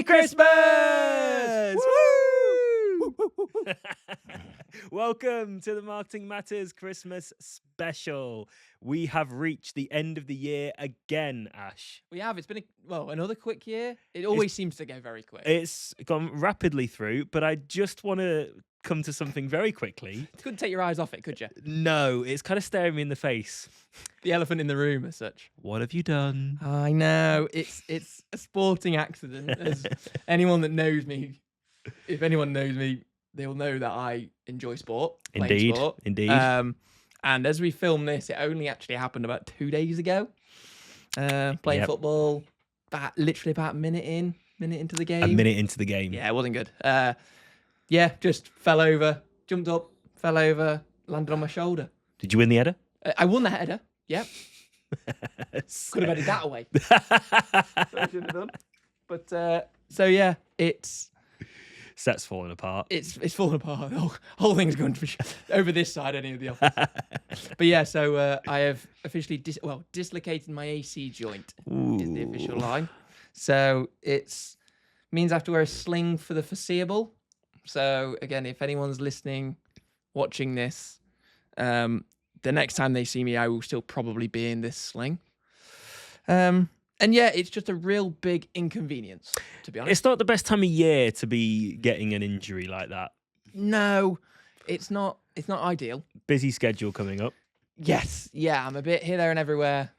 Christmas! Woo! Welcome to the Marketing Matters Christmas special. We have reached the end of the year again, Ash. We have. It's been another quick year. It always seems to go very quick. It's gone rapidly through, but I just want to come to something very quickly. You couldn't take your eyes off it, could you? No, it's kind of staring me in the face. The elephant in the room, as such. What have you done? I know. It's a sporting accident. As anyone that knows me, if anyone knows me, they will know that I enjoy sport. Indeed, sport. indeed. And as we film this, it only actually happened about 2 days ago. Playing football, literally about a minute into the game. A minute into the game. Yeah, it wasn't good. Just fell over, jumped up, fell over, landed on my shoulder. Did you win the header? I won the header. Yep. Could have headed that away. I should have done. But it's Set's falling apart. It's falling apart. The whole thing's going to over this side any of the office. But yeah, so I have officially dislocated my AC joint. Ooh. Is the official line. So it's means I have to wear a sling for the foreseeable. So again, if anyone's listening, watching this, the next time they see me, I will still probably be in this sling. And yeah, it's just a real big inconvenience, to be honest. It's not the best time of year to be getting an injury like that. No, it's not. It's not ideal. Busy schedule coming up. Yes, yeah, I'm a bit here, there, and everywhere.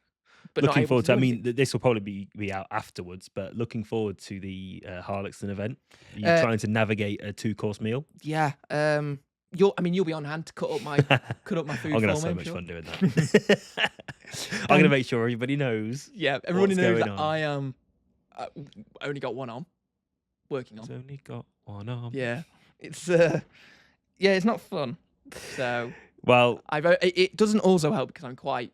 But Looking forward to. I mean, this will probably be out afterwards, but looking forward to the Harlexton event. You're trying to navigate a 2-course meal. Yeah. You'll be on hand to cut up my food. I'm gonna have so much fun doing that. I'm gonna make sure everybody knows. Yeah, everybody knows that on. I am. Only got one arm. Working on. It's only got one arm. Yeah, it's not fun. So well, it doesn't also help because I'm quite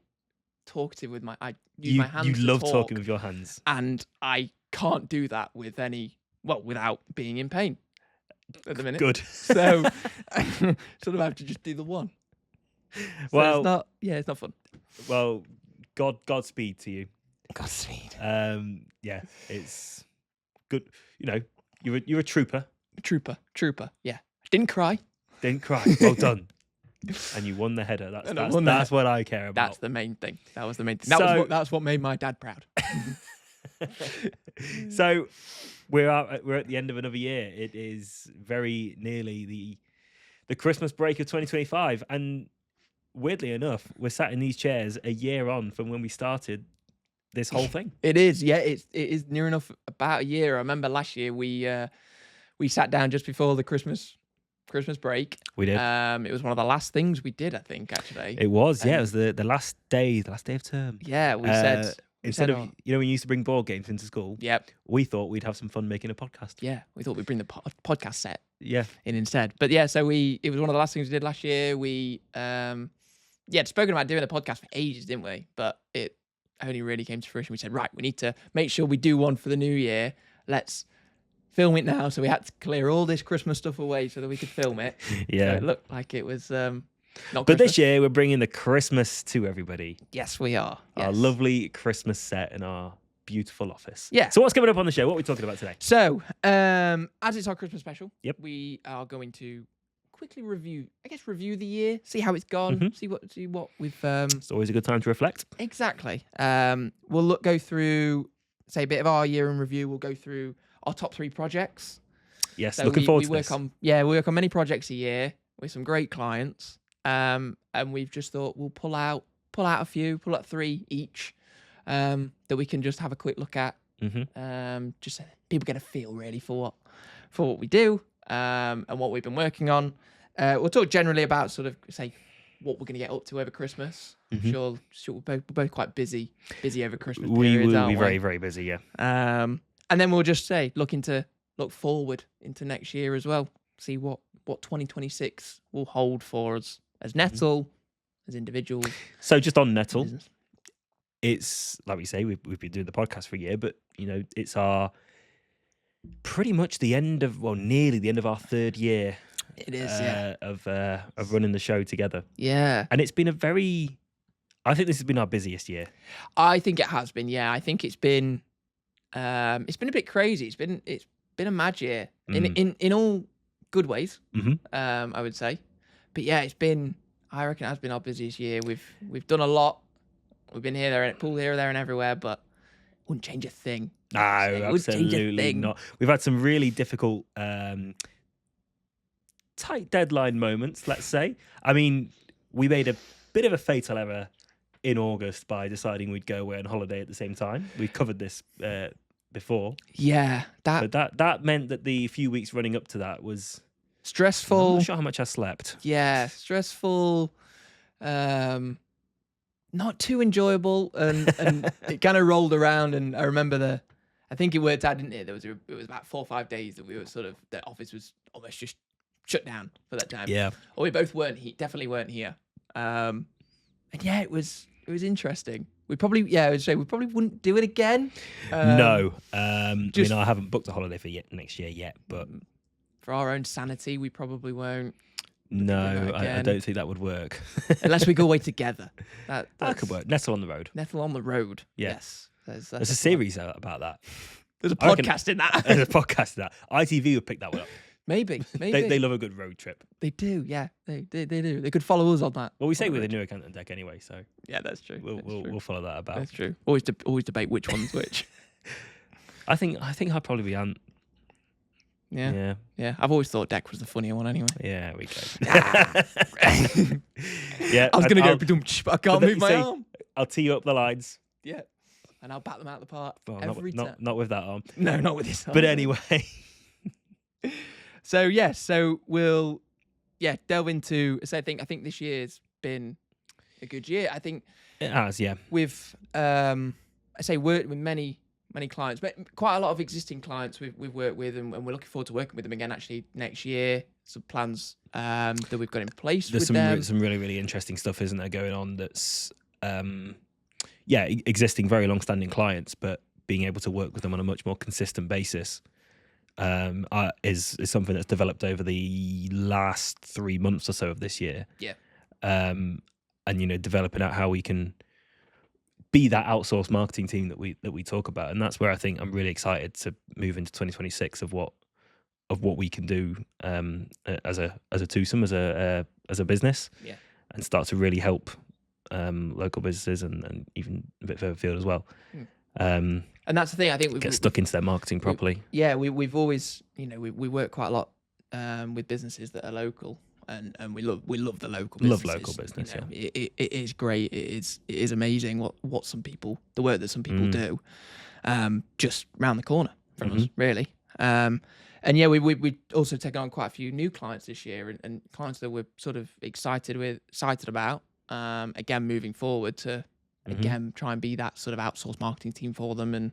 talkative with I use my hands. You to love talk, talking with your hands, and I can't do that without being in pain. At the minute. Good. So I sort of have to just do the one. So it's not fun. Well, Godspeed to you. Godspeed. It's good. You know, you're a trooper. Trooper. Yeah. Didn't cry. Well done. And you won the header. That's what I care about. That's the main thing. That was the main thing. That's what made my dad proud. So we're at the end of another year. It is very nearly the Christmas break of 2025, and weirdly enough, we're sat in these chairs a year on from when we started this whole thing. It is, yeah. It is near enough about a year. I remember last year we sat down just before the Christmas break. We did. It was one of the last things we did, I think. Actually, it was. Yeah, it was the last day of term. Yeah, we said. Instead of, when you used to bring board games into school, yep, we thought we'd have some fun making a podcast. Yeah, we thought we'd bring the podcast set in instead. But yeah, so it was one of the last things we did last year. We had spoken about doing a podcast for ages, didn't we? But it only really came to fruition. We said, right, we need to make sure we do one for the new year. Let's film it now. So we had to clear all this Christmas stuff away so that we could film it. Yeah. So it looked like it was not But Christmas. this year, we're bringing the Christmas to everybody. Yes, we are. Our Yes. lovely Christmas set in our beautiful office. Yeah. So what's coming up on the show? What are we talking about today? So, as it's our Christmas special, yep, we are going to quickly review the year, see how it's gone, see what we've. It's always a good time to reflect. Exactly. We'll go through, say, a bit of our year in review. We'll go through our top 3 projects. Yes, so looking forward to work this. We work on many projects a year with some great clients. And we've just thought we'll pull out 3 each, that we can just have a quick look at. Just so people get a feel really for what we do, and what we've been working on. We'll talk generally about sort of say what we're going to get up to over Christmas. Sure, we're both quite busy over Christmas. We periods, will be aren't very, very busy. Yeah. And then we'll just say look forward into next year as well. See what 2026 will hold for us as Nettl, as individuals. So just on Nettl, it's like we say, we've been doing the podcast for a year, but it's our pretty much nearly the end of our 3rd year. It is, of running the show together. Yeah, and it's been I think this has been our busiest year. I think it has been. Yeah, I think it's been a bit crazy. been a mad year Mm. in all good ways. Mhm. I would say, but yeah, I reckon it has been our busiest year. We've done a lot. We've been here, there, pulled here, there, and everywhere, but wouldn't change a thing. No, Wouldn't change a absolutely thing. not. We've had some really difficult, tight deadline moments, let's say. I mean, we made a bit of a fatal error in August by deciding we'd go away on holiday at the same time. We've covered this before. Yeah, So that meant that the few weeks running up to that was stressful. I'm not sure how much I slept. Yeah, stressful. Not too enjoyable, and it kind of rolled around. And I remember I think it worked out, didn't it? It was about 4 or 5 days that we were the office was almost just shut down for that time. Yeah. Or we both definitely weren't here. And yeah, it was interesting. I would say we probably wouldn't do it again. No. I mean, I haven't booked a holiday for next year yet, but for our own sanity, we probably won't. No, I don't think that would work. Unless we go away together. That could work. Nettl on the road. Nettl on the road. Yeah. Yes. There's a series about that. There's a podcast in that. There's a podcast in that. ITV would pick that one up. Maybe. They love a good road trip. They do, yeah. They do. They could follow us on that. Well, we say we're the new account on deck anyway, so yeah, that's true. We'll follow that about. That's true. Always debate which one's which. I think I'd probably be Ant. Yeah. I've always thought Deck was the funnier one anyway. Yeah, we go. Yeah. I was gonna go, but I can't move my arm. I'll tee you up the lines. Yeah. And I'll bat them out the park every time. Not with that arm. No, not with this arm. But anyway. So we'll delve into. So I think this year's been a good year. I think it has. Yeah. We've worked with many clients, but quite a lot of existing clients we've worked with, and we're looking forward to working with them again actually next year. Some plans that we've got in place. There's some really, really interesting stuff, isn't there, going on that's existing very long-standing clients, but being able to work with them on a much more consistent basis is something that's developed over the last 3 months or so of this year. Yeah. And developing out how we can be that outsourced marketing team that we talk about, and that's where I think I'm really excited to move into 2026 of what we can do as a twosome, as a business, and start to really help local businesses and even a bit further afield as well. And that's the thing. I think we get stuck into their marketing properly. We've always we work quite a lot with businesses that are local. And we love the local businesses. Love local business. It is great. It is amazing the work that some people do, just round the corner from us, really. We also taken on quite a few new clients this year, and clients that we're sort of excited about. Again, moving forward to again try and be that sort of outsourced marketing team for them,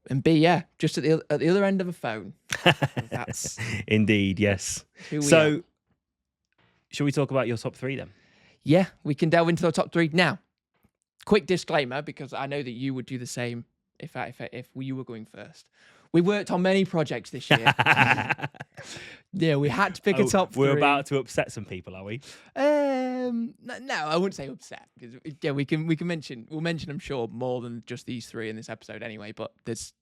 and be just at the other end of a phone. That's indeed, yes. So, shall we talk about your top 3 then? Yeah, we can delve into the top 3 now. Quick disclaimer, because I know that you would do the same if you were going first. We worked on many projects this year. Yeah, we had to pick a top 3. We're about to upset some people, are we? No, I wouldn't say upset, because we'll mention I'm sure more than just these 3 in this episode anyway. But there's,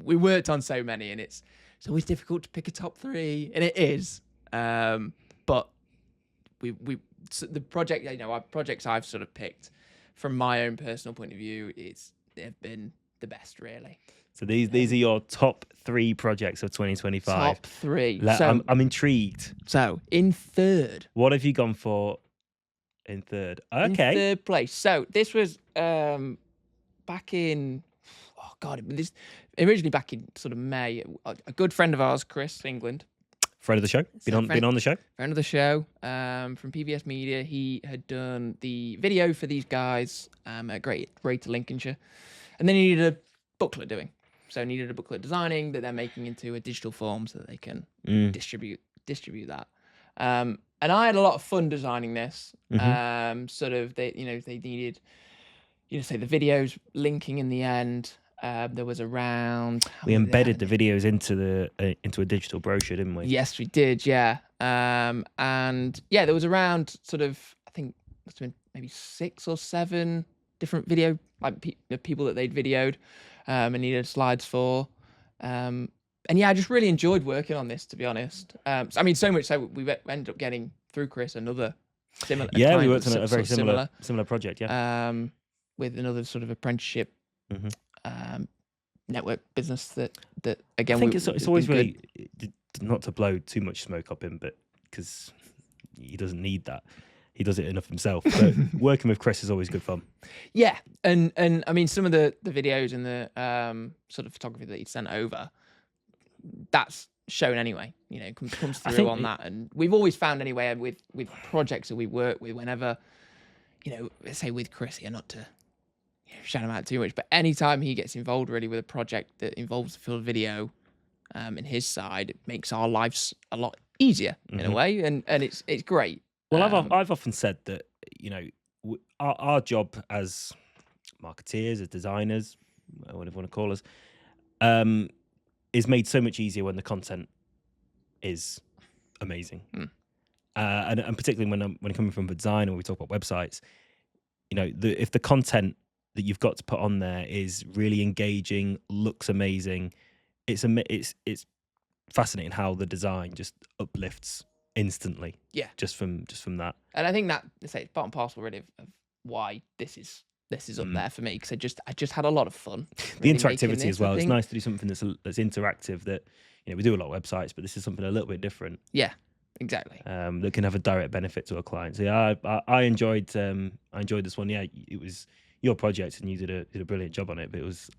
we worked on so many, and it's always difficult to pick a top 3, and it is. But the project, our projects I've sort of picked from my own personal point of view, they've been the best, really. So these are your top 3 projects of 2025. Top 3. I'm intrigued. So in third, what have you gone for in third? Okay. In third place. So this was back in originally back in sort of May. A good friend of ours, Chris England, friend of the show, been on the show. Friend of the show, from PBS Media. He had done the video for these guys at Greater Lincolnshire, and then he needed a booklet doing. So needed a booklet designing that they're making into a digital form so that they can distribute that. And I had a lot of fun designing this. Sort of they needed, say the videos linking in the end. There was around. We embedded the videos into a digital brochure, didn't we? Yes, we did. Yeah. And yeah, there was around sort of, I think must have been maybe 6 or 7 different video people that they'd videoed and needed slides for. And yeah, I just really enjoyed working on this, to be honest. I mean, so much so we ended up getting through Chris another similar a Yeah, we client worked on that's a sort very of similar project. Yeah. with another sort of apprenticeship Hmm. um, network business that I again think it's has always been good. really not to blow too much smoke up him, but because he doesn't need that, he does it enough himself. But working with Chris is always good fun. Yeah, and I mean some of the videos and the sort of photography that he sent over, that's shown anyway. You know, comes I through think on that, and we've always found anyway with projects that we work with, whenever let's say with Chris here, not to shout him out too much, but anytime he gets involved really with a project that involves field video, in his side, it makes our lives a lot easier in a way, and it's great. Well, I've often said that our job as marketeers, as designers, whatever you want to call us, is made so much easier when the content is amazing. And particularly when I'm coming from a design or we talk about websites, if the content that you've got to put on there is really engaging, looks amazing, it's fascinating how the design just uplifts instantly. Yeah, just from that. and I think that say it's part and parcel really of why this is up there for me, because I just had a lot of fun. The Really making interactivity this, as well. I It's think. nice to do something that's interactive. That we do a lot of websites, but this is something a little bit different. Yeah, exactly. That can have a direct benefit to our clients. So yeah, I enjoyed this one. Yeah, it was your project and you did a brilliant job on it. But it was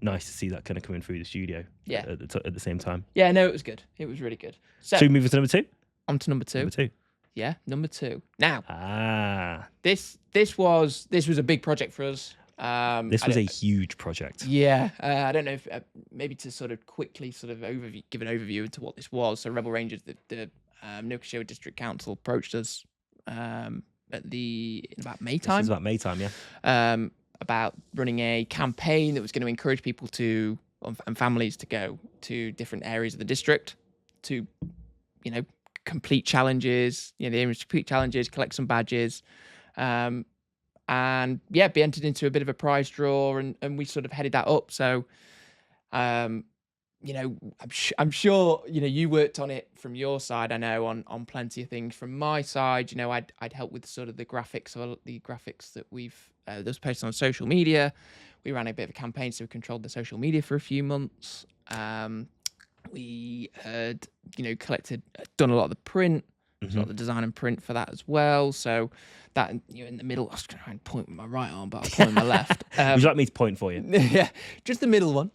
nice to see that kind of coming through the studio. Yeah. At the same time. Yeah, no, it was good. It was really good. So we moving to number 2. on to number two. Number 2. Yeah, number 2. Now, Ah, this was a big project for us. this was a huge project. Yeah, I don't know if maybe to sort of quickly sort of give an overview into what this was. So Rebel Rangers, the Nettl District Council approached us in about May time. This is about May time, yeah. About running a campaign that was going to encourage people and families to go to different areas of the district to, complete challenges. The aim is to complete challenges, collect some badges, and yeah, be entered into a bit of a prize draw, and we sort of headed that up. So, I'm sure you worked on it from your side. I know on plenty of things from my side. I'd help with sort of the graphics that we've that was posted on social media. We ran a bit of a campaign, so we controlled the social media for a few months. We had done a lot of the print, a lot of the design and print for that as well. So that in the middle, I was trying to point with my right arm, but I'll point with my left. Would you like me to point for you? Yeah, just the middle one.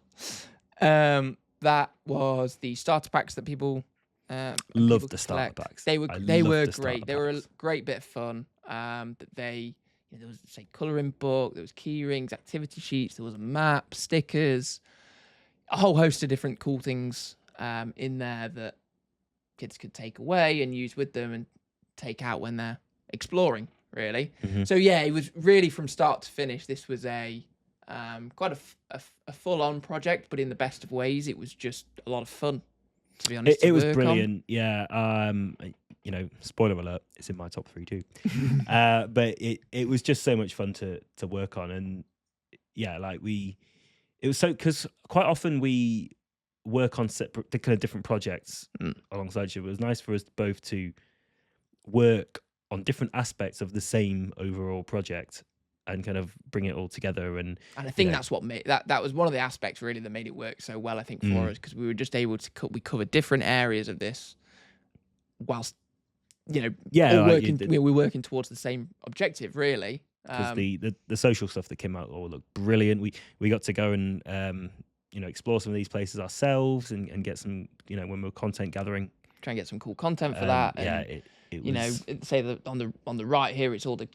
That was the starter packs that people Love people the could starter collect. packs. They were I great. love the starter They were a packs. great bit of fun. That there was colouring book, there was key rings, activity sheets, there was a map, stickers, a whole host of different cool things in there that kids could take away and use with them and take out when they're exploring. Really. Mhm. So yeah, it was really from start to finish. This was a quite a full-on project, but in the best of ways. It was just a lot of fun, to be honest. It was brilliant. Yeah. Spoiler alert, it's in my top 3 too. But it was just so much fun to work on. And yeah, it was so, because quite often we work on kind of different projects alongside each other. It was nice for us both to work on different aspects of the same overall project and kind of bring it all together. And I think that's what made that was one of the aspects really that made it work so well, I think, for us, because we were just able to we covered different areas of this whilst all working, we're working towards the same objective, really. Because the social stuff that came out all looked brilliant. We got to go and explore some of these places ourselves and get some when we were content gathering. Try and get some cool content for that. And, yeah, it was. Say that on the right here, it's all the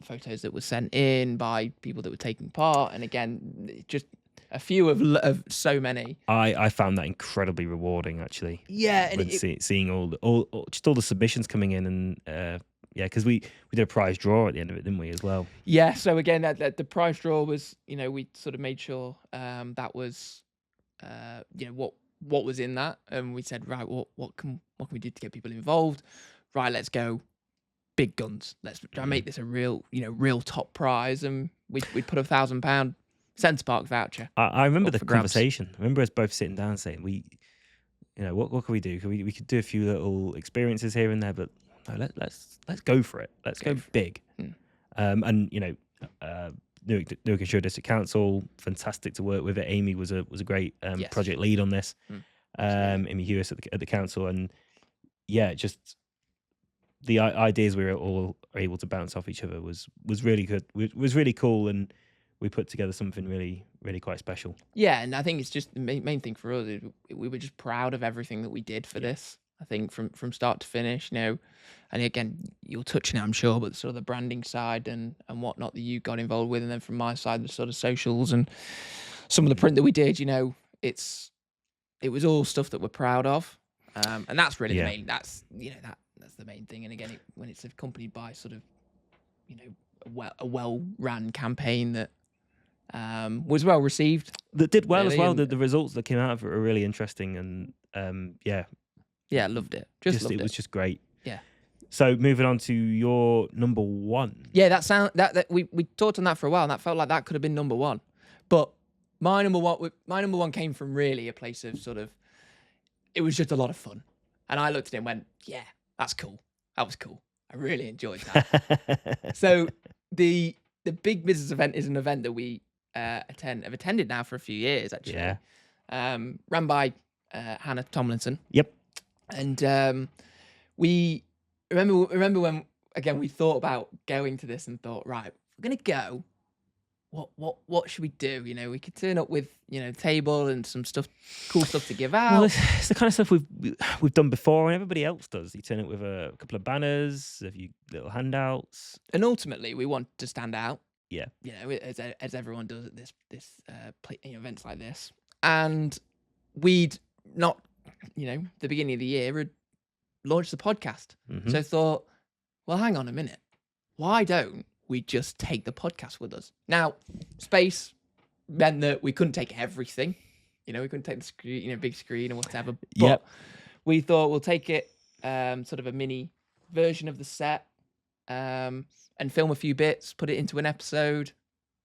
photos that were sent in by people that were taking part, and again, just a few of so many. I found that incredibly rewarding, actually. Yeah, and seeing all the submissions coming in, and because we did a prize draw at the end of it, didn't we, as well? Yeah. So again, that the prize draw was we sort of made sure that was what was in that, and we said, right, what can we do to get people involved? Right, let's go big guns. Let's try and make this a real top prize, and we put £1,000 Centre Park voucher I remember up the for grabs. conversation. I remember us both sitting down saying, what can we do? We could do a few little experiences here and there, but no, let's go for it. Let's go big. And Newark and Shore District Council, fantastic to work with it. Amy was a great project lead on this. Amy Hewis at the council, and just the ideas we were all able to bounce off each other was really good. Was really cool, and we put together something really, really quite special. Yeah, and I think it's just the main thing for us is we were just proud of everything that we did for this. I think from start to finish, and again, you'll touch on it, I'm sure, but sort of the branding side and whatnot that you got involved with, and then from my side, the sort of socials and some of the print that we did, it was all stuff that we're proud of, and that's really the main. That's that's the main thing. And again, when it's accompanied by sort of a well-run campaign that was well received, that did well really, as well. The results that came out of it were really interesting, and loved it. It was just great. Yeah. So moving on to your number one. Yeah, that we talked on that for a while, and that felt like that could have been number one. But my number one came from really a place of sort of, it was just a lot of fun. And I looked at it and went, yeah, that's cool. That was cool. I really enjoyed that. So the big business event is an event that we have attended now for a few years, actually. Yeah. Ran by Hannah Tomlinson. Yep. And we remember when, again, we thought about going to this and thought, right, we're going to go. What should we do? We could turn up with, table and some stuff, cool stuff to give out. Well, it's the kind of stuff we've done before, and everybody else does. You turn up with a couple of banners, a few little handouts, and ultimately we want to stand out. Yeah, as everyone does at this events like this. And we'd not, the beginning of the year, had launched the podcast. Mm-hmm. So I thought, well, hang on a minute, why don't we just take the podcast with us? Now, space meant that we couldn't take everything. We couldn't take the screen, big screen or whatever. But we thought we'll take it, sort of a mini version of the set, and film a few bits, put it into an episode,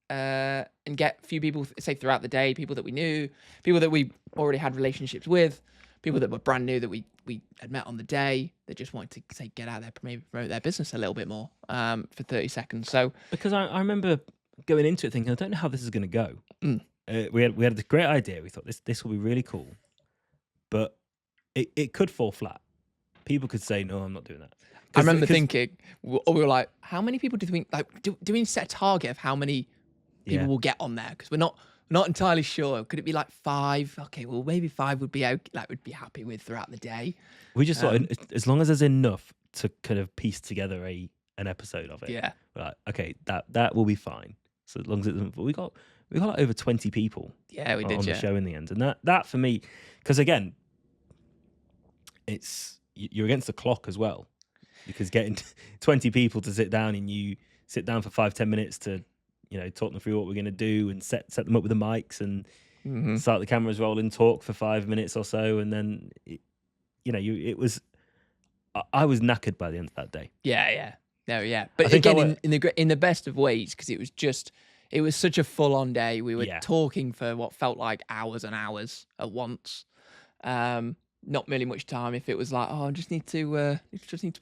and get a few people, say throughout the day, people that we knew, people that we already had relationships with, people that were brand new that we had met on the day that just wanted to say get out there, maybe promote their business a little bit more for 30 seconds. So because I remember going into it thinking, I don't know how this is going to go. We had this great idea. We thought this will be really cool, but it could fall flat. People could say, no, I'm not doing that. I remember thinking, we were like, how many people do you think, like, do we set a target of how many people will get on there? Because we're not entirely sure. Could it be like 5? Okay, well, maybe 5 would be out, like, would be happy with throughout the day. We just thought, as long as there's enough to kind of piece together an episode of it. Yeah. We're like, okay, that will be fine. So as long as it doesn't, we got like over 20 people. Yeah, we did on the show in the end, and that for me, because again, you're against the clock as well, because getting 20 people to sit down and you sit down for 5-10 minutes to talk them through what we're going to do and set them up with the mics and start the cameras rolling, talk for 5 minutes or so, and then I was knackered by the end of that day. Yeah. No, yeah. But again, in the best of ways, because it was such a full on day. We were talking for what felt like hours and hours at once. Not really much time. If it was like, I just need to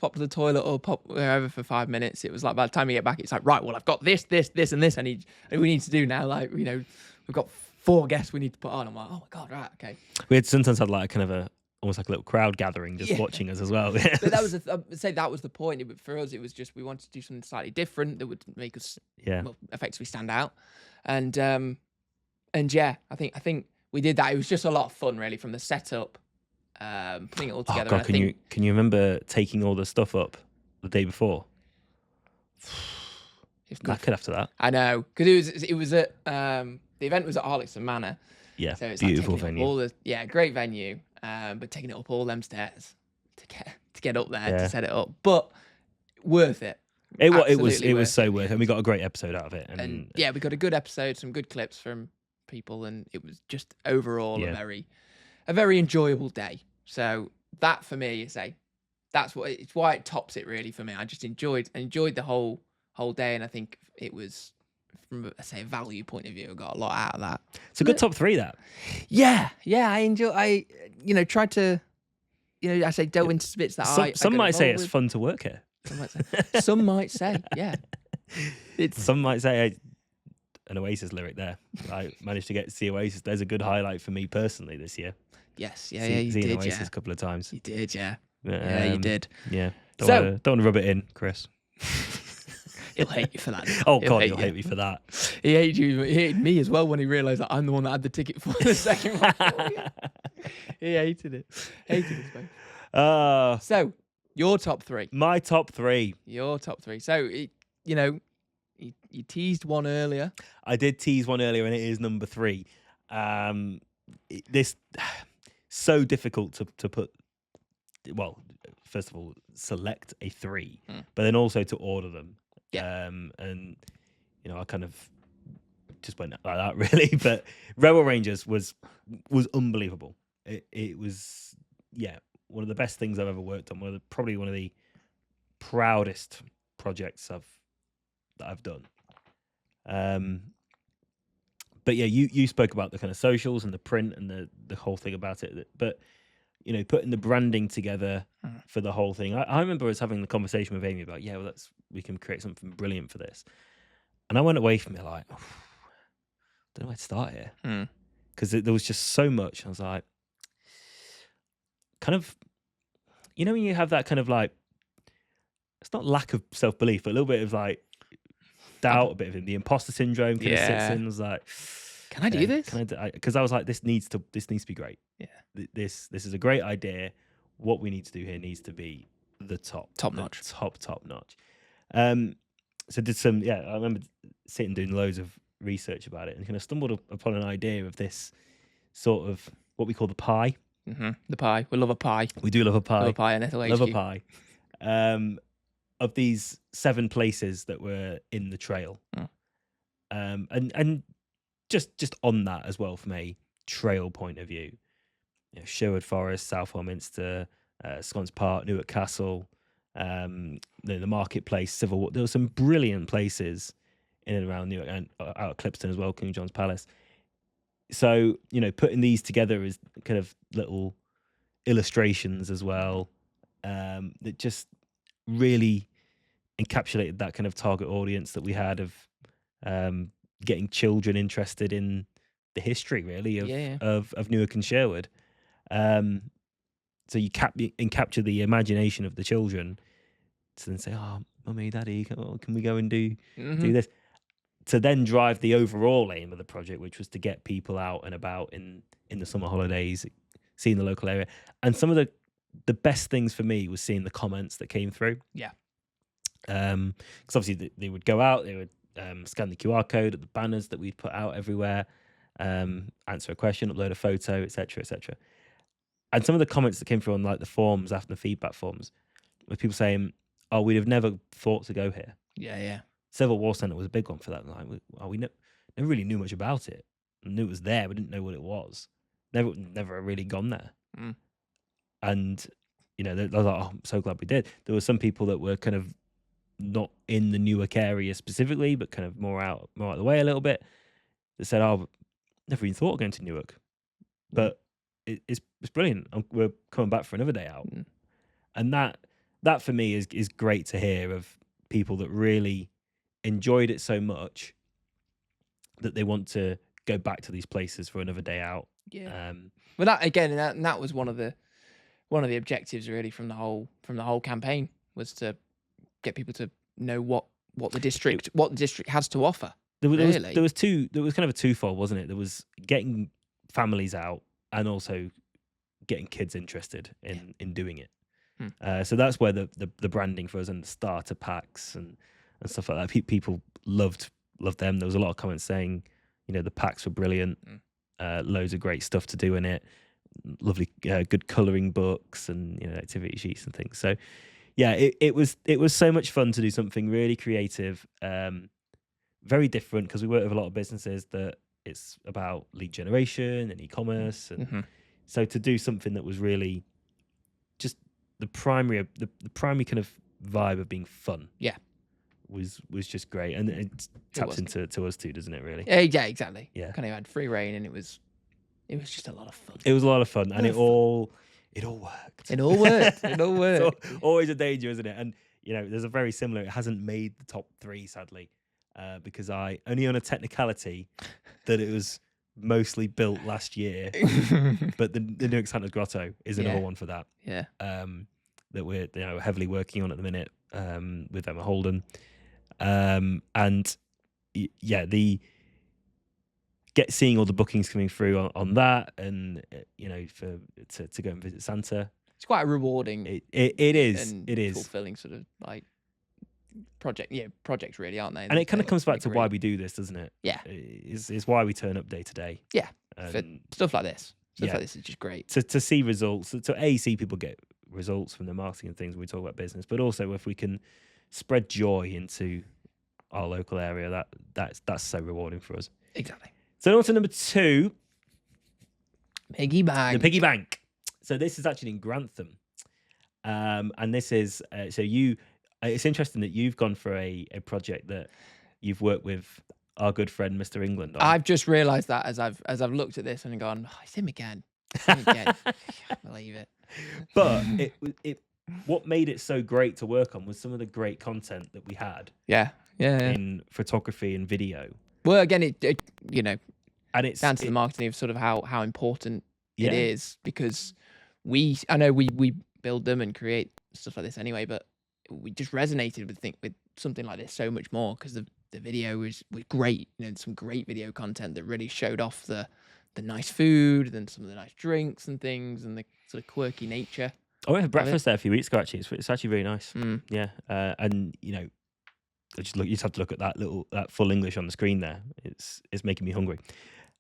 pop to the toilet or pop wherever for 5 minutes, it was like by the time you get back, it's like, right, well, I've got this, and this we need to do now. Like, we've got 4 guests we need to put on. I'm like, oh my God, right, okay. We had sometimes had like a kind of almost like a little crowd gathering just watching us as well. But that was I'd say that was the point. For us, it was just we wanted to do something slightly different that would make us effectively stand out. And yeah, I think we did that. It was just a lot of fun, really, from the setup. Putting it all together. Oh God, can you remember taking all the stuff up the day before? Knackered after that. I know, because it was at the event was at Harlexton Manor. Yeah, so it's beautiful like venue. Great venue. But taking it up all them stairs to get up there to set it up, but worth it. It was so worth it. And we got a great episode out of it. And we got a good episode, some good clips from people, and it was just overall a very enjoyable day. So that for me is it's why it tops it really for me. I just enjoyed the whole day, and I think it was from a, say, value point of view, I got a lot out of that. It's a good top 3, that. Yeah, I tried to, I say delve into bits that I Some got might say involved it's with. fun to work here. Some might say, yeah. Some might say an Oasis lyric there. I managed to see Oasis. There's a good highlight for me personally this year. Yes, you Seeing did, Oasis a couple of times. You did, yeah. But, You did. Yeah. Don't want to rub it in, Chris. He'll hate you for that. Oh, God, he'll hate me for that. He hated you. He hated me as well when he realised that I'm the one that had the ticket for the second one. He hated it. Hated us both. So, your top 3. My top 3. Your top 3. So, you teased one earlier. I did tease one earlier, and it is number 3. This so difficult to put. Well, first of all, select a 3, but then also to order them. Yeah. And I kind of just went like that, really. But Rebel Rangers was unbelievable. It was, one of the best things I've ever worked on. Probably one of the proudest projects that I've done. But yeah, you spoke about the kind of socials and the print and the whole thing about it. But putting the branding together for the whole thing. I remember us having the conversation with Amy about, we can create something brilliant for this. And I went away from it like, I don't know where to start here. Because there was just so much. I was like, kind of, when you have that kind of like, it's not lack of self-belief, but a little bit of like doubt, a bit of the imposter syndrome kind of sits in. I was like, can I do this? Because I was like, this needs to be great. Yeah. This is a great idea. What we need to do here needs to be the top notch. Top notch. So did some, I remember sitting doing loads of research about it and kind of stumbled upon an idea of this sort of what we call the pie. The pie. We love a pie. We do love a pie. Love a pie and Nettl. Love a pie. Of these 7 places that were in the trail. And just on that as well from a trail point of view. Sherwood Forest, Southwell Minster, Scots Park, Newark Castle, the marketplace, Civil War. There were some brilliant places in and around Newark and out at Clipston as well, King John's Palace. So, putting these together as kind of little illustrations as well, that just really encapsulated that kind of target audience that we had of getting children interested in the history, really, of Newark and Sherwood. So you capture the imagination of the children to then say, "Oh, mummy, daddy, can we go and do this?" To then drive the overall aim of the project, which was to get people out and about in the summer holidays, seeing the local area. And some of the best things for me was seeing the comments that came through. Yeah. Because obviously they would go out, they would scan the QR code at the banners that we'd put out everywhere, answer a question, upload a photo, etc., etc. And some of the comments that came through on like the forums after the feedback forums, with people saying, "Oh, we'd have never thought to go here." Yeah. Civil War Centre was a big one for that. Like, we never really knew much about it. We knew it was there, we didn't know what it was. Never really gone there. And I was like, "Oh, I'm so glad we did." There were some people that were kind of not in the Newark area specifically, but kind of more out of the way a little bit, that said, "Oh, never even thought of going to Newark, but it's brilliant. We're coming back for another day out." And that for me is great to hear, of people that really enjoyed it so much that they want to go back to these places for another day out. Well, that again, that was one of the objectives really from the whole campaign, was to get people to know what the district has to offer. There was kind of a twofold, wasn't it? There was getting families out and also getting kids interested in doing it. So that's where the branding for us and the starter packs and stuff like that. People loved them. There was a lot of comments saying, the packs were brilliant. Loads of great stuff to do in it. Lovely, good colouring books and activity sheets and things. So yeah, it was so much fun to do something really creative, very different, because we work with a lot of businesses that it's about lead generation and e-commerce, and so to do something that was really just the primary kind of vibe of being fun, was just great, and it taps was. into us too, doesn't it? Really? Yeah, exactly. Yeah. Kind of had free reign, and it was just a lot of fun. It was a lot of fun, and it all worked. It all worked. It all It's worked. always a danger, isn't it? And there's a very similar. It hasn't made the top 3, sadly, because I only on a technicality that it was mostly built last year. But the new Santa's Grotto is another one for that. Yeah. That we're heavily working on at the minute with Emma Holden, and seeing all the bookings coming through on that, and to go and visit Santa. It's quite a rewarding. It is. And it is fulfilling sort of like projects really, aren't they? and it kind of comes back to why we do this, doesn't it? Yeah, is why we turn up day to day. Yeah, for stuff like this. Stuff like this is just great to see results. To see people get results from the marketing and things when we talk about business, but also if we can spread joy into our local area, that's so rewarding for us. Exactly. So on to number 2, Piggy Bank. The Piggy Bank. So this is actually in Grantham, and this is it's interesting that you've gone for a project that you've worked with our good friend Mr. England on. I've just realised that as I've looked at this and gone, oh, it's him again. I can't believe it. But what made it so great to work on was some of the great content that we had. Yeah. In photography and video. Well, again, it and it's down to the marketing of sort of how important it is, because I know we build them and create stuff like this anyway, but we just resonated with something like this so much more because the video was great. Some great video content that really showed off the nice food and some of the nice drinks and things and the sort of quirky nature. I went for breakfast there a few weeks ago. Actually, it's actually really nice. Yeah, and you just have to look at that full English on the screen there. It's making me hungry.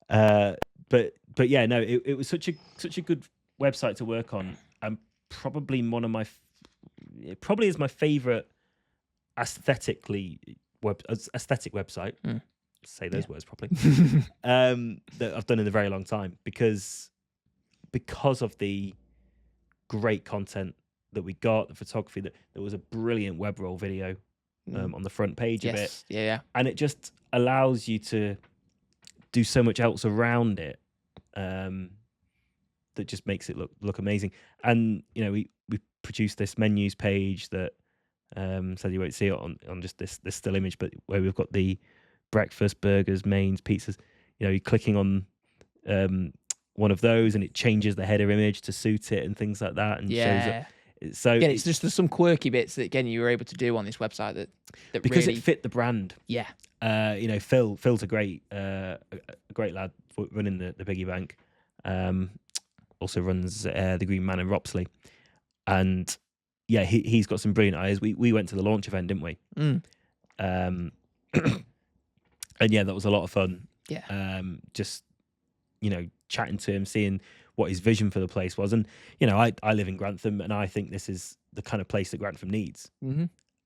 But yeah, no, it was such a good website to work on, and probably it probably is my favorite aesthetic website. Say those words properly. That I've done in a very long time because of the great content that we got, the photography. That there was a brilliant web roll video on the front page of it. Yeah. And it just allows you to do so much else around it that just makes it look amazing. And we produced this menus page that so you won't see it on just this still image, but where we've got the breakfast, burgers, mains, pizzas. You're clicking on one of those and it changes the header image to suit it and things like that, and shows it. So again, it's just some quirky bits that again you were able to do on this website that because really it fit the brand. Yeah. Phil's a great lad running the Piggy Bank. Also runs the Green Man in Ropsley, and yeah, he's got some brilliant ideas. We went to the launch event, didn't we? And yeah, that was a lot of fun. Yeah. Just chatting to him, seeing what his vision for the place was, and I live in Grantham, and I think this is the kind of place that Grantham needs.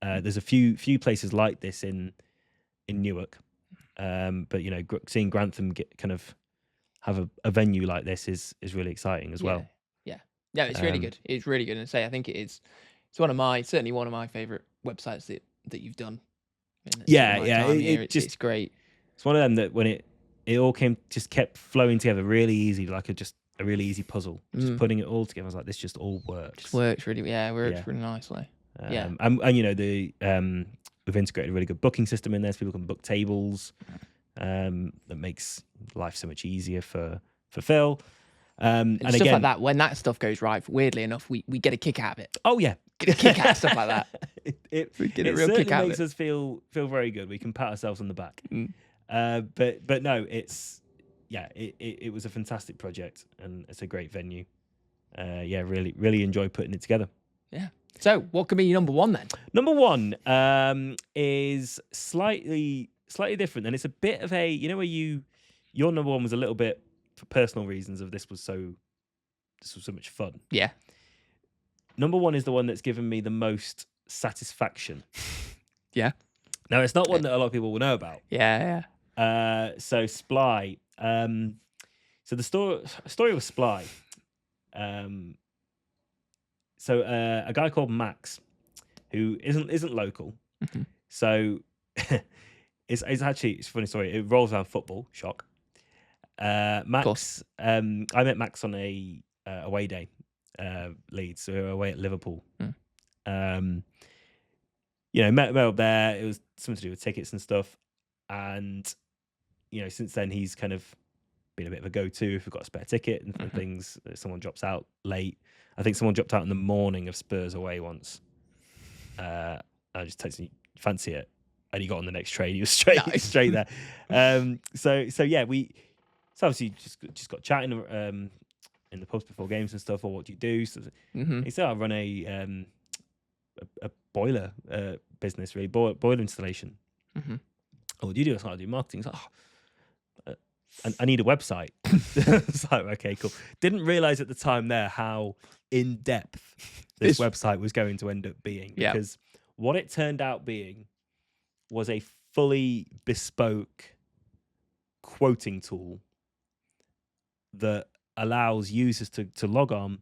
There's a few places like this in Newark, but seeing Grantham have a venue like this is really exciting as well. Yeah, it's really good. It's really good, and I think it's certainly one of my favorite websites that you've done. It's great. It's one of them that when it all kept flowing together really easy, like a really easy puzzle. Just putting it all together, I was like, this just all works. Just works really, really nicely. And we've integrated a really good booking system in there, so people can book tables. That makes life so much easier for Phil. And stuff again, like that. When that stuff goes right, weirdly enough, we get a kick out of it. Oh yeah, get a kick out of stuff like that. We get a real kick out of it. It makes us feel very good. We can pat ourselves on the back. But no, it was a fantastic project, and it's a great venue. Really enjoy putting it together. Yeah. So, what could be your number 1 then? Number 1 is slightly different, and it's a bit of a where your number 1 was a little bit for personal reasons of this was so much fun. Yeah. Number 1 is the one that's given me the most satisfaction. Yeah. Now it's not one that a lot of people will know about. Yeah. So Sply. So the story of Sply. So a guy called Max, who isn't local, So it's actually a funny story. It rolls around football. Shock. course. Max, I met Max on a away day, Leeds. So we were away at Liverpool. Mm. Met up there. It was something to do with tickets and stuff. And since then he's kind of been a bit of a go-to if we've got a spare ticket and things. Someone drops out late. I think someone dropped out in the morning of Spurs away once. I just texted him, fancy it, and he got on the next train. He was straight there. So yeah, we obviously just got chatting in the pubs before games and stuff. Or what do you do? So he said, I run a boiler business, really, boiler installation. Oh, what do you do? I was like, I do marketing. He's like, I need a website. It's like, okay, cool. Didn't realize at the time there how in depth this website was going to end up being, because what it turned out being was a fully bespoke quoting tool that allows users to log on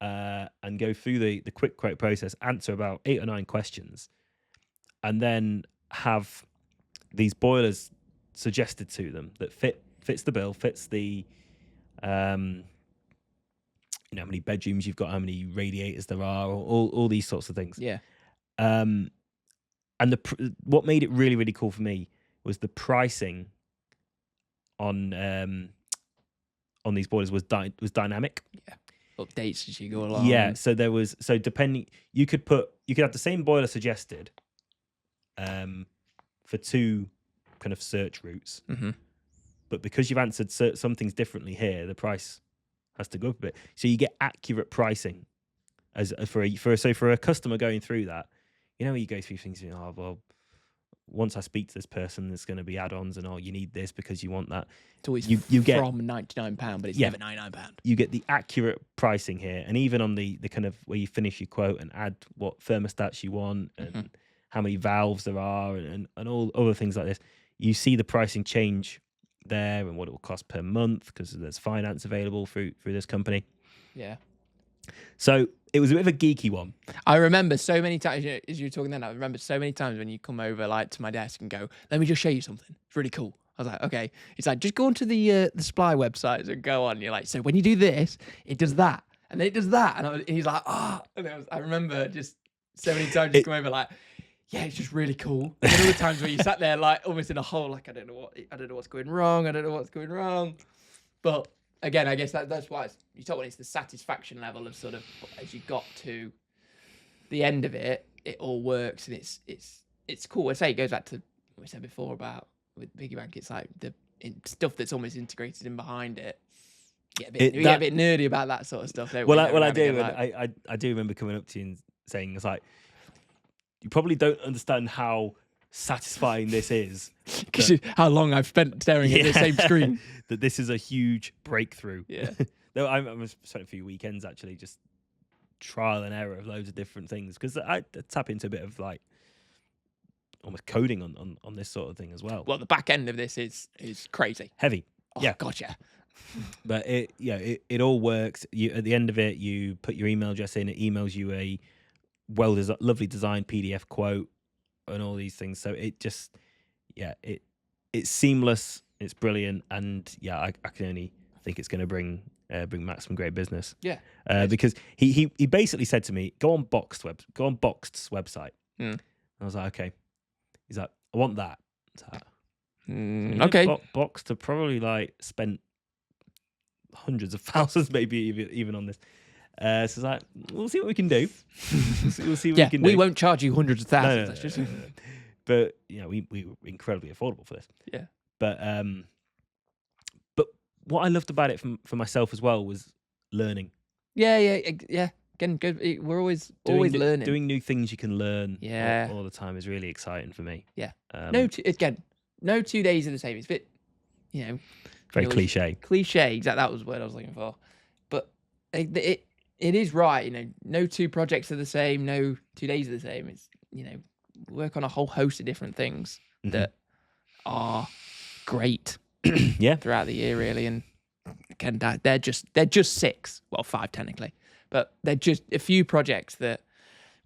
and go through the quick quote process, answer about 8 or 9 questions, and then have these boilers suggested to them that fits the bill, fits the how many bedrooms you've got, how many radiators there are, all these sorts of things. And what made it really, really cool for me was the pricing on these boilers was dynamic. Updates as you go along. Yeah, so there was depending, you could have the same boiler suggested for 2 kind of search routes, but because you've answered some things differently here, the price has to go up a bit. So you get accurate pricing as for a customer going through that. You go through things. Oh well, once I speak to this person, there's going to be add-ons, and you need this because you want that. It's always you get from £99, but it's never £99. You get the accurate pricing here, and even on the kind of where you finish your quote and add what thermostats you want and how many valves there are and all other things like this, you see the pricing change there and what it will cost per month because there's finance available through this company. Yeah. So it was a bit of a geeky one. I remember so many times, as you were talking then, I remember so many times when you come over to my desk and go, let me just show you something. It's really cool. I was like, okay. It's like, just go onto the supply websites and go on. You're like, so when you do this, it does that. And then it does that. And he's like, And I remember just so many times you come over like, yeah, it's just really cool. And then other times where you sat there like almost in a hole, like, I don't know what's going wrong. But again, I guess that's why you talk about it's the satisfaction level of sort of as you got to the end of it, it all works and it's cool. I say it goes back to what we said before about with Piggy Bank. It's like the stuff that's almost integrated in behind it. We get a bit nerdy about that sort of stuff. Don't we? I do. I do remember coming up to you and saying, it's like, you probably don't understand how satisfying this is. Because how long I've spent staring at the same screen. That this is a huge breakthrough. Yeah. Though I was spent a few weekends actually just trial and error of loads of different things because I tap into a bit of like almost coding on this sort of thing as well. Well, the back end of this is crazy. Heavy. Oh, gotcha. But it all works. You at the end of it, you put your email address in. It emails you a lovely designed PDF quote and all these things. So it just, it's seamless. It's brilliant, and I can only think it's going to bring Max some great business. Yeah, because he basically said to me, go on Boxed's website. I was like, okay. He's like, I want that. Okay. Boxed have probably like spent hundreds of thousands, maybe even on this. So it's like, we'll see what we can do. We'll see what we can do. We won't charge you hundreds of thousands. No. But we were incredibly affordable for this. Yeah. But what I loved about it for myself as well was learning. Yeah. Again, good. We're always learning. Doing new things you can learn. Yeah. All the time is really exciting for me. Yeah. No 2 days are the same. It's a bit, very cliche. Cliche. Exactly. That was the word I was looking for. But it is right. No 2 projects are the same. No 2 days are the same. It's work on a whole host of different things that are great. Throughout the year, really, and again, they're just 6. Well, 5 technically, but they're just a few projects that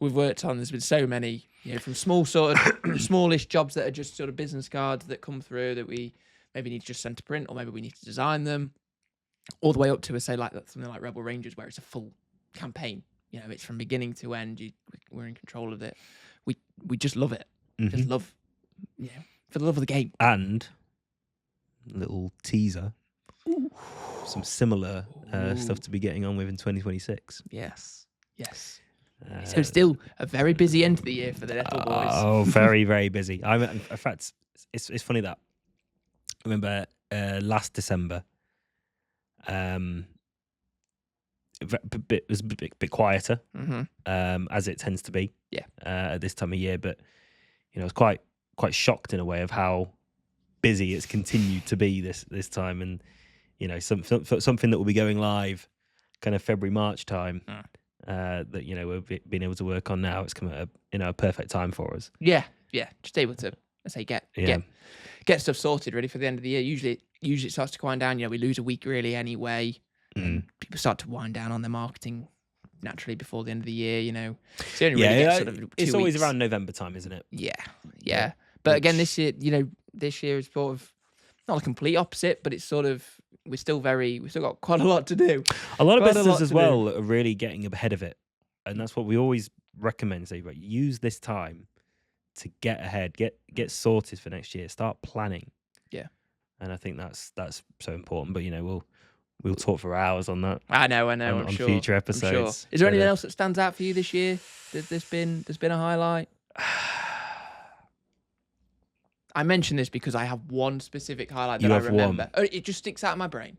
we've worked on. There's been so many, from small sort of smallish jobs that are just sort of business cards that come through that we maybe need to just send to print, or maybe we need to design them, all the way up to say like something like Rebel Rangers, where it's a full campaign. It's from beginning to end. We're in control of it. We just love it. Just love, for the love of the game. And little teaser, some similar stuff to be getting on with in 2026. Yes. So still a very busy end to the year for the Nettl boys. Oh, very, very busy. In fact, it's funny that I remember last December, it was a bit quieter, as it tends to be. At this time of year, but I was quite shocked in a way of how busy it's continued to be this time, and something that will be going live kind of February March time. That we've been able to work on now. It's come at a perfect time for us. Yeah, just able to get stuff sorted ready for the end of the year. Usually it starts to wind down. We lose a week really anyway, and people start to wind down on their marketing naturally before the end of the year. It's only really gets sort of 2 it's always weeks. around November time, isn't it? Yeah. But again, this year, this year is sort of not a complete opposite, but it's sort of we've still got quite a lot to do. A lot of businesses as well are really getting ahead of it, and that's what we always recommend. Say, right, use this time to get ahead, get sorted for next year, start planning. Yeah, and I think that's so important. But we'll talk for hours on that. I know. On sure. future episodes. I'm sure. Is there anything else that stands out for you this year? There's been a highlight. I mention this because I have one specific highlight that I remember. It just sticks out in my brain.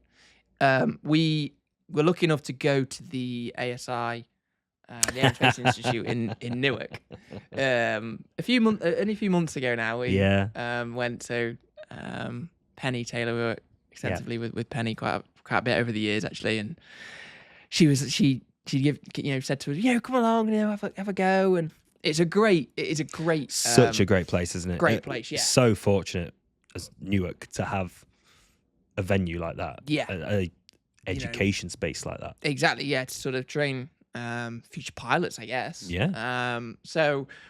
We were lucky enough to go to the ASI, the Aerospace Institute in Newark. Only a few months ago now. We went to Penny Taylor. We worked extensively with Penny quite a bit over the years actually, and she said to us, come along, have a go. And it is a great such a great place, isn't it? Great place, yeah. So fortunate as Newark to have a venue like that. Yeah. A education space like that. Exactly, yeah, to sort of train future pilots, I guess. Yeah.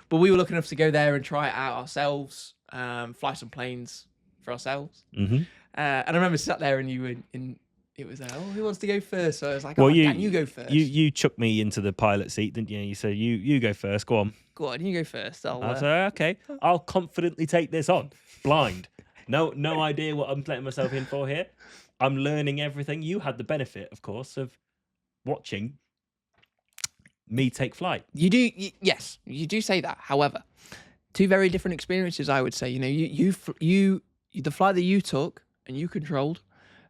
But we were lucky enough to go there and try it out ourselves, fly some planes for ourselves. And I remember sat there and you were in. It was who wants to go first? So I was like, Dan, you go first. You chucked me into the pilot seat, didn't you? You said, you go first. Go on. Go on, you go first. I said, okay, I'll confidently take this on. Blind. No idea what I'm letting myself in for here. I'm learning everything. You had the benefit, of course, of watching me take flight. You do, yes, you do say that. However, two very different experiences, I would say. The flight that you took and you controlled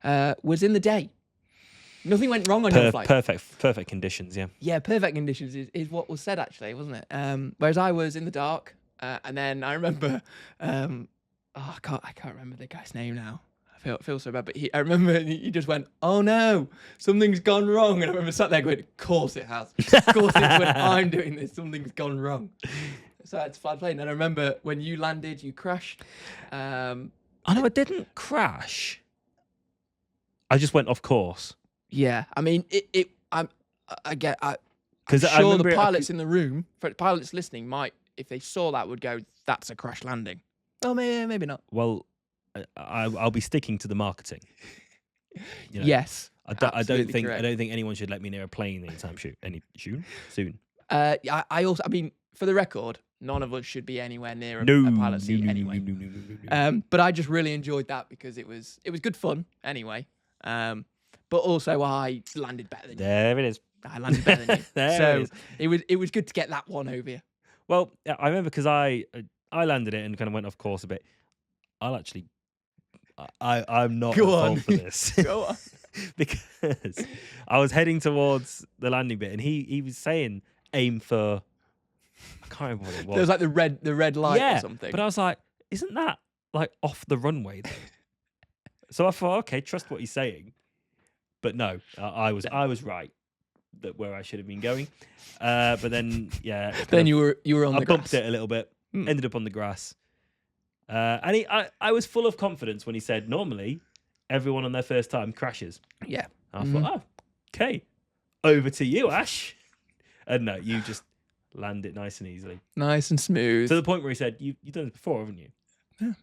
was in the day. Nothing went wrong on your flight. Perfect conditions, yeah. Yeah, perfect conditions is what was said actually, wasn't it? Whereas I was in the dark, and then I remember, I can't remember the guy's name now. I feel so bad, but I remember he just went, "Oh no, something's gone wrong," and I remember sat there going, "Of course it has. Of course it's when I'm doing this, something's gone wrong." So I had to fly the plane, and I remember when you landed, you crashed. I know I didn't crash. I just went off course. Yeah, I mean, I'm sure the pilots in the room, for pilots listening, might, if they saw that, would go, "That's a crash landing." Oh, maybe not. Well, I'll be sticking to the marketing. Yes, I don't think anyone should let me near a plane anytime soon. I mean, for the record, none of us should be anywhere near a pilot seat anyway. No. But I just really enjoyed that because it was good fun anyway. But also I landed better than you. There it is. I landed better than you. It was good to get that one over you. Well, I remember because I landed it and kind of went off course a bit. I'm not at fault for this. Go on. Because I was heading towards the landing bit and he was saying aim for, I can't remember what it was. There was like the red light or something. But I was like, isn't that like off the runway though? So I thought, okay, trust what he's saying. But no, I was right that where I should have been going. But then then you were on I the bumped grass. it a little bit, ended up on the grass. And I was full of confidence when he said normally everyone on their first time crashes. Yeah. And I thought, okay, over to you, Ash. And no, you just land it nice and easily. Nice and smooth. To the point where he said, "You've done this before, haven't you?"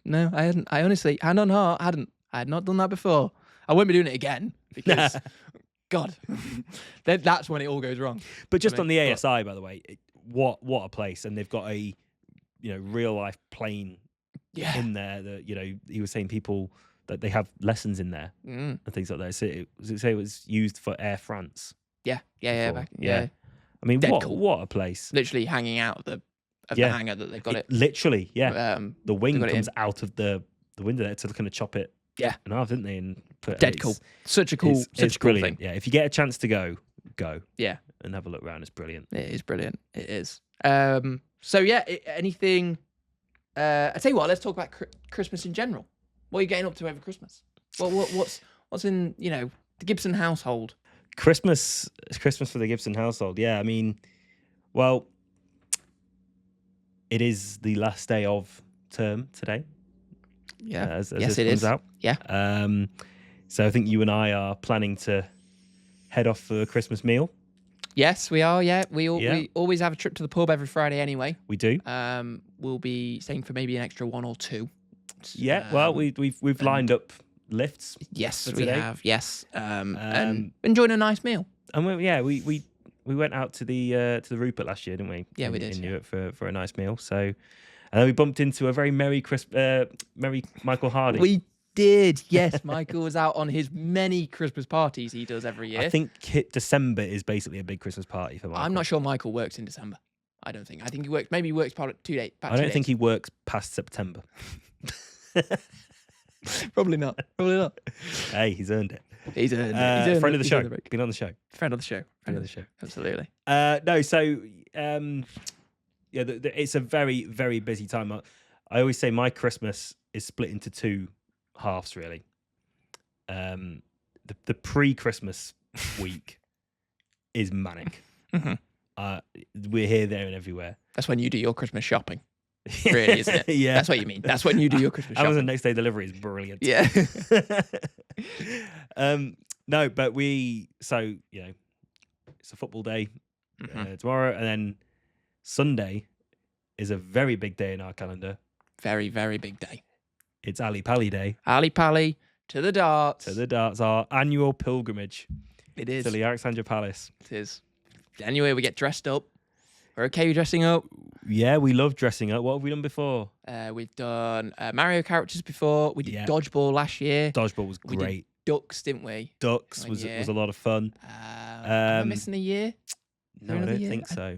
No, I hadn't. I honestly, hand on heart, hadn't. I had not done that before. I won't be doing it again because, God, that's when it all goes wrong. But just on the ASI, by the way, what a place! And they've got a real life plane in there. That he was saying people that they have lessons in there and things like that. So it was used for Air France. Yeah. I mean, cool. what a place! Literally hanging out of the hangar that they've got it. Literally, yeah. The wing comes in. out of the window there to kind of chop it. Yeah, in half, didn't they? And cool. Such a cool brilliant. thing. Yeah, if you get a chance to go. Yeah, and have a look around. It's brilliant. It is brilliant. It is. So yeah, anything? I tell you what. Let's talk about Christmas in general. What are you getting up to over Christmas? What's in the Gibson household? Christmas for the Gibson household. Yeah, I mean, well, it is the last day of term today. Yeah, as yes, this it comes is. Out. Yeah. So I think you and I are planning to head off for a Christmas meal. Yes, we are. Yeah, we always have a trip to the pub every Friday anyway. We do. We'll be staying for maybe an extra 1 or 2. Yeah. Well, we've lined up lifts. Yes, we have. Yes. And enjoying a nice meal. And we went out to the Rupert last year, didn't we? Yeah, we did. In Newark for a nice meal. So. And then we bumped into a very merry Michael Hardy. We did, yes. Michael was out on his many Christmas parties he does every year. I think December is basically a big Christmas party for Michael. I'm not sure Michael works in December. I don't think. I think he works. Maybe he works part of 2 days. I don't think he works past September. Probably not. Hey, he's earned it. He's earned it. Friend of the show. Been on the show. Friend of the show. Friend of the show. Absolutely. No, so. It's a very, very busy time. I always say my Christmas is split into 2 halves, really. The pre-Christmas week is manic. We're here, there, and everywhere. That's when you do your Christmas shopping, really, isn't it? Yeah. That's what you mean. That's when you do your Christmas shopping. Amazon next day delivery is brilliant. Yeah. No, but it's a football day tomorrow, and then Sunday is a very big day in our calendar. Very, very big day. It's Ali Pally Day. Ali Pally to the darts. Our annual pilgrimage. It is. To the Alexandra Palace. It is. Anyway, we get dressed up. We're okay with dressing up. Yeah, we love dressing up. What have we done before? We've done Mario characters before. We did dodgeball last year. Dodgeball was great. We did ducks, didn't we? Ducks was a lot of fun. Am I missing a year? No, I don't think so.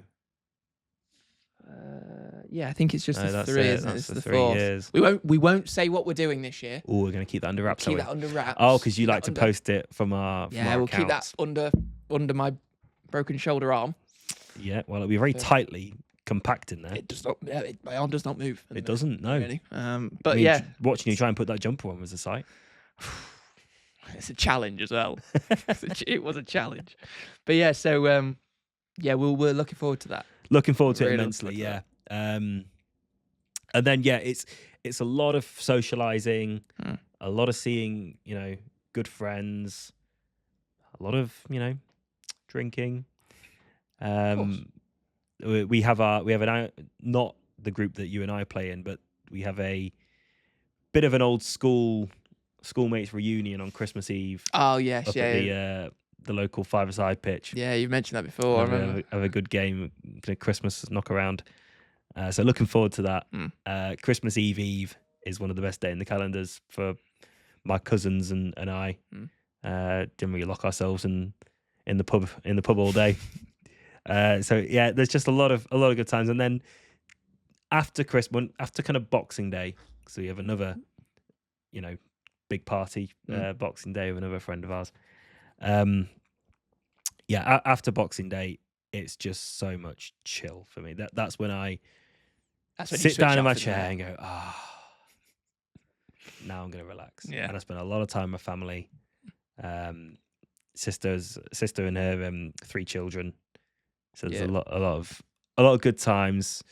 Yeah, I think it's just the 3, isn't it? That's It's the 3 4th. years. We won't say what we're doing this year. Oh, we're going to keep that under wraps. Keep that under wraps. Oh, because you like to post it from our we'll keep that accounts. under my broken shoulder arm. Yeah, well, it'll be very tightly compact in there. It does not. My arm does not move. It doesn't. No. Really. But watching you try and put that jumper on was a sight. It's a challenge as well. It was a challenge. But yeah, so we're looking forward to that. Looking forward to it immensely. Yeah. And then it's a lot of socializing, a lot of seeing good friends, a lot of drinking. We have not the group that you and I play in, but we have a bit of an old schoolmates reunion on Christmas Eve. Oh yes, up at the local five-a-side pitch. Yeah, you've mentioned that before. Have a good game, Christmas knock around. So looking forward to that. Christmas Eve is one of the best days in the calendars for my cousins and I. Didn't really lock ourselves in the pub all day. So yeah, there's just a lot of good times. And then after Christmas, after kind of Boxing Day, so we have another big party Boxing Day with another friend of ours. After Boxing Day, it's just so much chill for me. That's when I sit down in my chair and go, now I'm going to relax. Yeah. And I spend a lot of time with my family. Sister and her 3 children. So there's a lot of good times.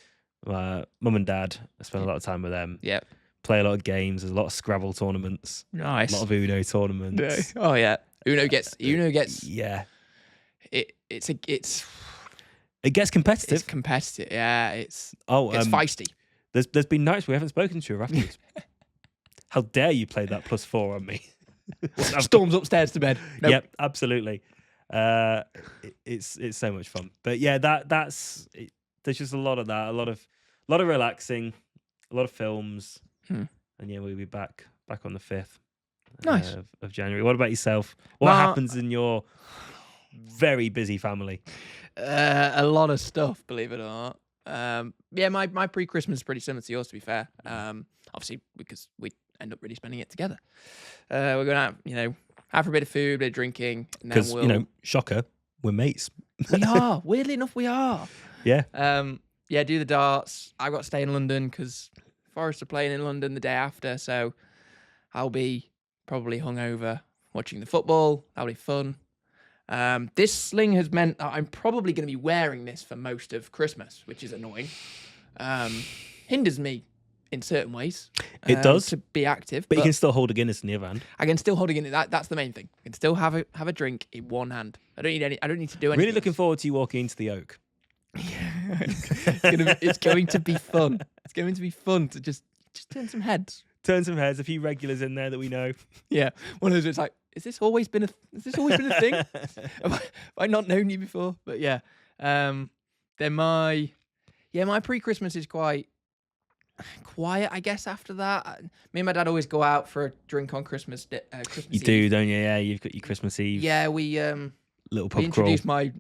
Mum and dad, I spend a lot of time with them. Yeah. Play a lot of games. There's a lot of Scrabble tournaments. Nice. A lot of Uno tournaments. Oh yeah. Uno gets. Yeah. It's It gets competitive. It's competitive. Yeah, it's Oh, feisty. there's been nights we haven't spoken to her afterwards. How dare you play that +4 on me? Storms upstairs to bed. Nope. Yep, absolutely. It's so much fun. But yeah, that's it, there's just a lot of that, a lot of relaxing, a lot of films, and yeah, we'll be back on the 5th Nice. Of January. What about yourself? What happens in your very busy family? A lot of stuff, believe it or not. Yeah, my pre-Christmas is pretty similar to yours, to be fair. Obviously, because we end up really spending it together. We're going to have a bit of food, a bit of drinking. Because, shocker, we're mates. We are. Weirdly enough, we are. Yeah. Yeah, do the darts. I've got to stay in London because Forest are playing in London the day after, so I'll be probably hungover watching the football. That'll be fun. This sling has meant that I'm probably going to be wearing this for most of Christmas, which is annoying. Hinders me in certain ways. It does to be active, but you can still hold a Guinness in the other hand. I can still hold a Guinness. That's the main thing. I can still have a drink in one hand. I don't need to do anything. Really looking forward to you walking into the Oak. It's going to be fun. It's going to be fun to just turn some heads. Turn some heads. A few regulars in there that we know. Yeah, one of those. It's like, has this always been a thing? Have I not known you before? But yeah, then my pre-Christmas is quite quiet, I guess. After that, me and my dad always go out for a drink on Christmas. Christmas You Eve. do, don't you? Yeah, you've got your Christmas Eve. Yeah, we Little pub we crawl. introduced my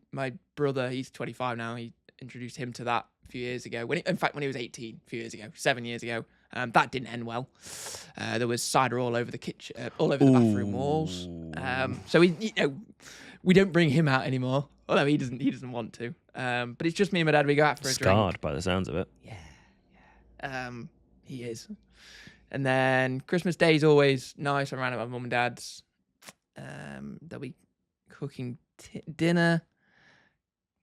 brother. He's 25 now. He introduced him to that a few years ago. When he was 18, a few years ago, 7 years ago. That didn't end well. There was cider all over the kitchen, all over the bathroom walls. So we don't bring him out anymore. Although he doesn't want to. But it's just me and my dad. We go out for a drink. Scarred by the sounds of it. Yeah. He is. And then Christmas Day is always nice. I'm around at my mum and dad's. They'll be cooking dinner,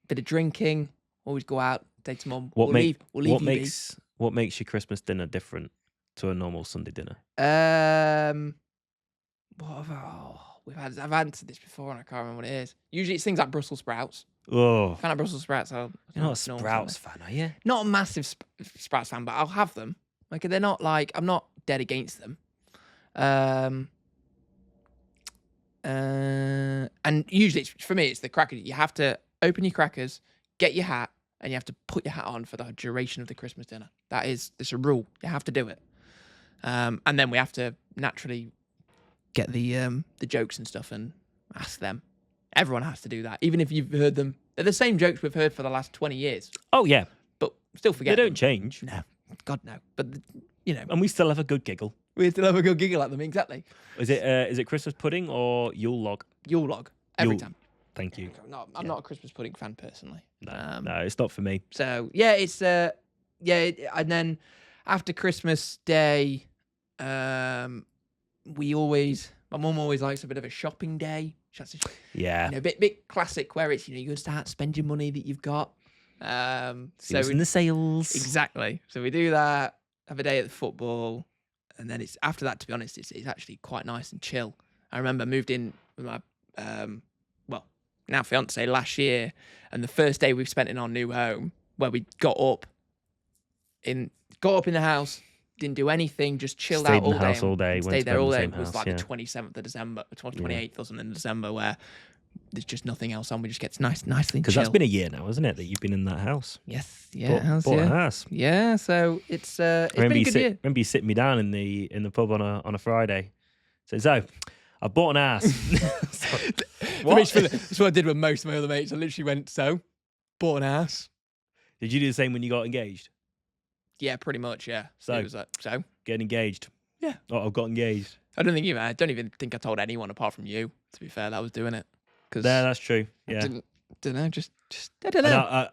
bit of drinking. Always go out, say to mum. We'll leave. What makes your Christmas dinner different to a normal Sunday dinner? I've answered this before and I can't remember what it is. Usually it's things like Brussels sprouts. Oh, Kind of Brussels sprouts. you're not a Sprouts fan, are you? Not a massive sprouts fan, but I'll have them. Like they're not like I'm not dead against them. And usually for me it's the cracker. You have to open your crackers, get your hat, and you have to put your hat on for the duration of the Christmas dinner. It's a rule. You have to do it. And then we have to naturally get the jokes and stuff and ask them. Everyone has to do that, even if you've heard them. They're the same jokes we've heard for the last 20 years. Oh yeah, but still forget. They don't change. No, God no. But and we still have a good giggle. We still have a good giggle at them. Exactly. Is it Christmas pudding or Yule log? Yule log every time. Thank you. I'm not a Christmas pudding fan personally. No, it's not for me. So yeah, it's and then after Christmas Day, my mum always likes a bit of a shopping day. Yeah, a bit classic where it's you go start spend your money that you've got. So in the sales exactly. So we do that. Have a day at the football, and then it's after that. To be honest, it's actually quite nice and chill. I remember I moved in with my now fiance last year, and the first day we've spent in our new home, where we got up in the house, didn't do anything, just chilled stayed out all in the house all day, stayed there all day. It was house, like the 27th of December, 28th or something in December, where there's just nothing else on. We just get nicely because chill. that's been a year now, hasn't it, that you've been in that house? Yes, yeah, bought a house. Yeah, so it's been a good year. Remember you sitting me down in the pub on a Friday. So I bought an ass. What? That's what I did with most of my other mates. I literally went, bought an ass. Did you do the same when you got engaged? Yeah, pretty much, yeah. So it was getting engaged. Yeah. Oh, I've got engaged. I don't even think I told anyone apart from you, to be fair, that I was doing it. Yeah, that's true. Yeah. I don't know, just I don't know.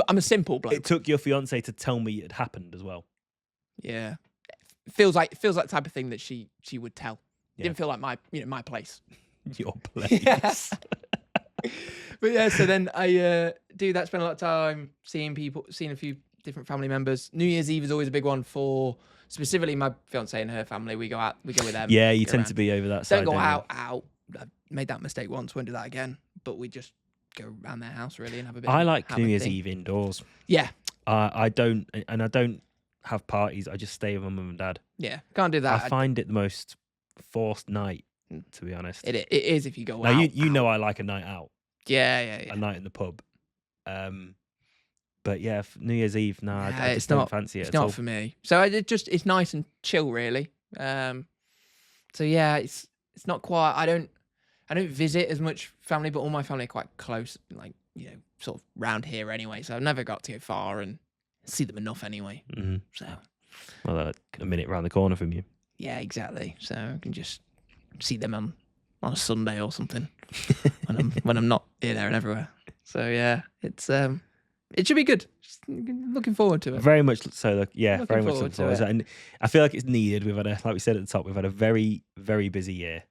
I'm a simple bloke. It took your fiance to tell me it had happened as well. Yeah. It feels like the type of thing that she would tell. It Yeah. didn't feel like my place. Your place. Yeah. But yeah, so then I do that, spend a lot of time seeing a few different family members. New Year's Eve is always a big one for specifically my fiance and her family. We go with them. Yeah, you tend to be over that side. Don't go out. I made that mistake once, won't do that again. But we just go around their house really and have a bit. I of like New having Year's thing. Eve indoors. Yeah, I don't have parties. I just stay with my mum and dad. yeah, can't do I that. find it the most forced night, to be honest. It is if you go Now out. you know I like a night out, Yeah. a night in the pub. But yeah, New Year's Eve, Nah, I just don't fancy it It's at not all. for me. So it's nice and chill, really. So yeah, it's not quite. I don't visit as much family, but all my family are quite close, like sort of round here anyway. So I've never got to go far and see them enough anyway. Mm-hmm. So Well, they're like a minute round the corner from you. yeah, exactly. So I can just see them on a Sunday or something when I'm not here, there, and everywhere. So yeah, it should be good. Just looking forward to it. Very much so. Looking Very much forward looking to forward to it. it. And I feel like it's needed. Like we said at the top, we've had a very, very busy year.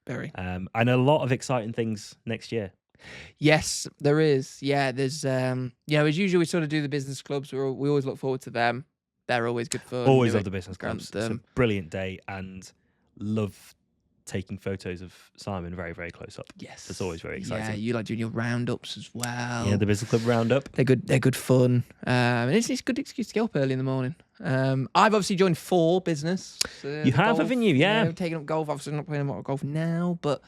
Very. And a lot of exciting things next year. Yes, there is. Yeah, there's as usual we sort of do the business clubs. We always look forward to them. They're always good fun. Always love the business clubs. Grant It's a brilliant day, and love taking photos of Simon very, very close up. Yes, It's always very exciting. Yeah, you like doing your roundups as well. Yeah, the business club roundup. They're good. They're good fun. And it's a good excuse to get up early in the morning. I've obviously joined 4 business. You have, haven't you? Yeah. Taking up golf. Obviously not playing a lot of golf now, but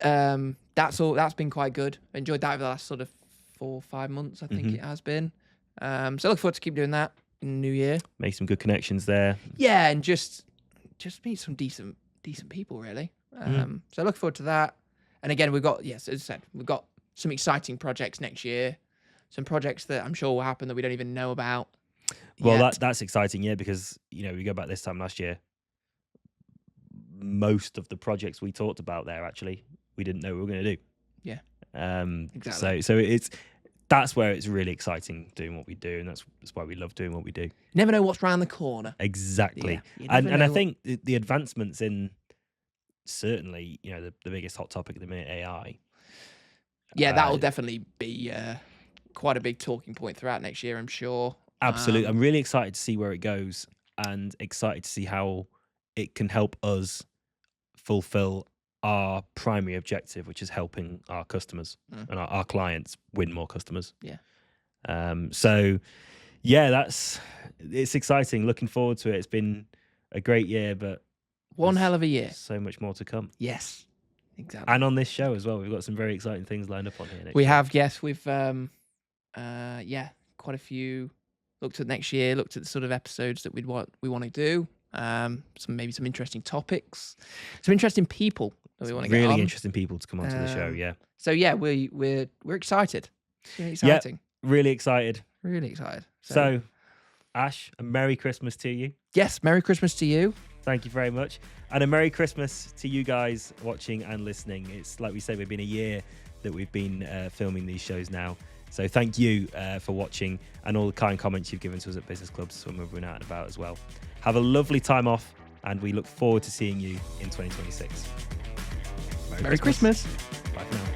that's been quite good. I enjoyed that over the last sort of 4 or 5 months. I think it has been. So I look forward to keep doing that in the new year. Make some good connections there. Yeah, and just meet some decent people really. So I look forward to that. And again, we've got, yes, as I said, we've got some exciting projects next year. Some projects that I'm sure will happen that we don't even know about. Well, yet. that's exciting, yeah, because we go back this time last year. Most of the projects we talked about there, actually, we didn't know we were going to do. Yeah. Exactly. So that's where it's really exciting doing what we do, and that's why we love doing what we do. You never know what's around the corner. Exactly. Yeah, and I think the advancements in certainly, the biggest hot topic at the minute, AI. Yeah, that will definitely be quite a big talking point throughout next year, I'm sure. Absolutely. I'm really excited to see where it goes, and excited to see how it can help us fulfill our primary objective, which is helping our customers and our clients win more customers. Yeah. So yeah, it's exciting. Looking forward to it. It's been a great year, but one hell of a year. So much more to come. Yes, exactly. And on this show as well, we've got some very exciting things lined up on here next We year. have, yes. We've quite a few. Looked at next year. Looked at the sort of episodes that we want to do. Maybe some interesting topics, some interesting people that we want to get on. Really interesting people to come onto the show. Yeah. So yeah, we're excited. It's really exciting. Yep, really excited. Really excited. So, Ash, a Merry Christmas to you. Yes, Merry Christmas to you. Thank you very much. And a Merry Christmas to you guys watching and listening. It's like we said, we've been a year that we've been filming these shows now. So thank you for watching, and all the kind comments you've given to us at business clubs when we've been out and about as well. Have a lovely time off, and we look forward to seeing you in 2026. Merry Christmas. Bye for now.